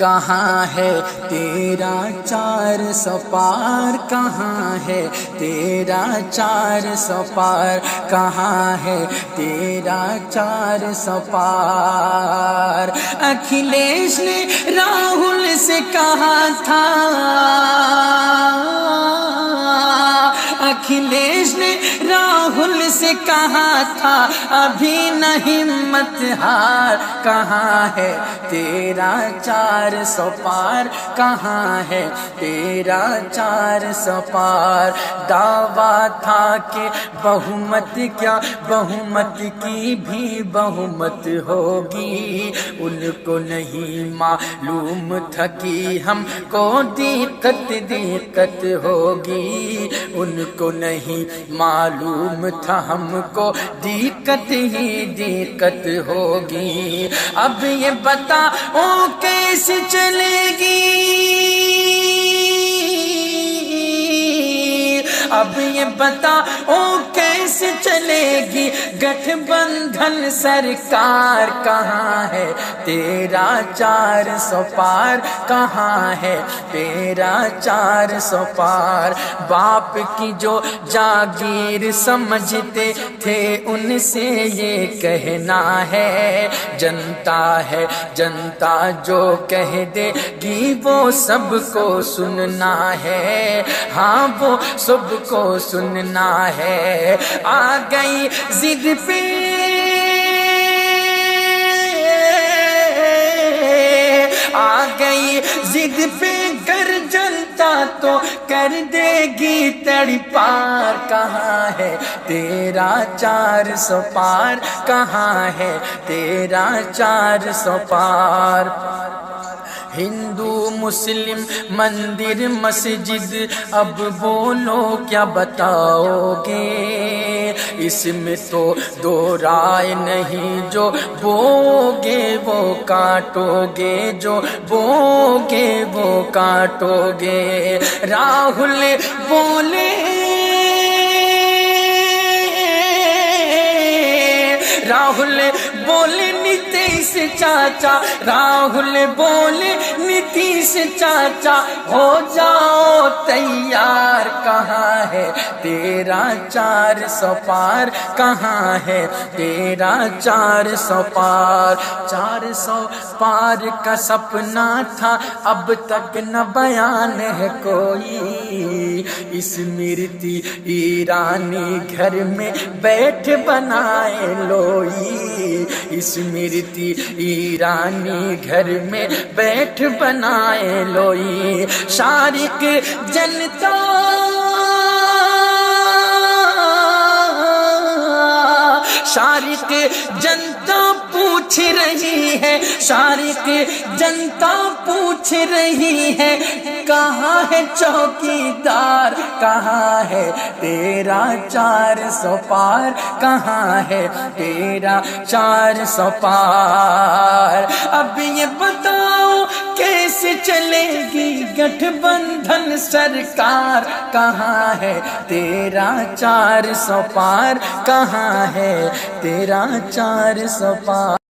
کہاں ہے تیرا 400 پار، کہاں ہے تیرا 400 پار، کہاں ہے تیرا 400 پار۔ اکھلیش نے راہل سے کہا تھا، اکھلیش نے راہل سے کہا تھا ابھی نہ ہمت ہار، کہاں ہے تیرا 400 پار، کہاں ہے تیرا 400 پار۔ دعویٰ تھا کہ بہومت کیا بہومت کی بھی بہومت ہوگی، ان کو نہیں معلوم تھا کہ ہم کو دقت ہوگی، ان کو نہیں معلوم تھا ہم کو دقت ہوگی۔ اب یہ بتاؤ کیسے چلے گی، اب یہ بتاؤ کیسے چلے گی گٹھ بندھن سرکار، کہاں ہے تیرا 400 پار، کہاں ہے تیرا 400 پار۔ باپ کی جو جاگیر سمجھتے تھے ان سے یہ کہنا ہے، جنتا ہے جنتا جو کہہ دے گی وہ سب کو سننا ہے، ہاں وہ سب کو سننا ہے۔ آ گئی ضد پہ آ گئی ضد پہ گر جنتا تو کر دے گی تڑپار، کہاں ہے تیرا 400 پار، کہاں ہے تیرا 400 پار۔ ہندو مسلم مندر مسجد اب بولو کیا بتاؤ گے، اس میں تو دو رائے نہیں، جو بوگے وہ کاٹو گے، جو بوگے وہ کاٹو گے۔ راہل بولے راہل بولے نتیش چاچا، راہل بولے نتیش چاچا ہو جاؤ تیار، کہاں ہے تیرا 400 پار، کہاں ہے تیرا 400 پار۔ 400 پار کا سپنا تھا اب تک نہ بیان ہے کوئی، اسمرتی ایرانی گھر میں بیٹھ بنائے لوئی، اسمرتی ایرانی گھر میں بیٹھ بنائے لوئی۔ شارق جنتا شارق جنتا پوچھ رہی ہے، شارق جنتا پوچھ رہی ہے کہاں ہے چوکیدار، کہاں ہے تیرا 400 پار، کہاں ہے تیرا 400 پار۔ اب یہ بتاؤ کیسے چلے گی گٹھ بندھن سرکار، کہاں ہے تیرا 400 پار، کہاں ہے تیرا 400 پار۔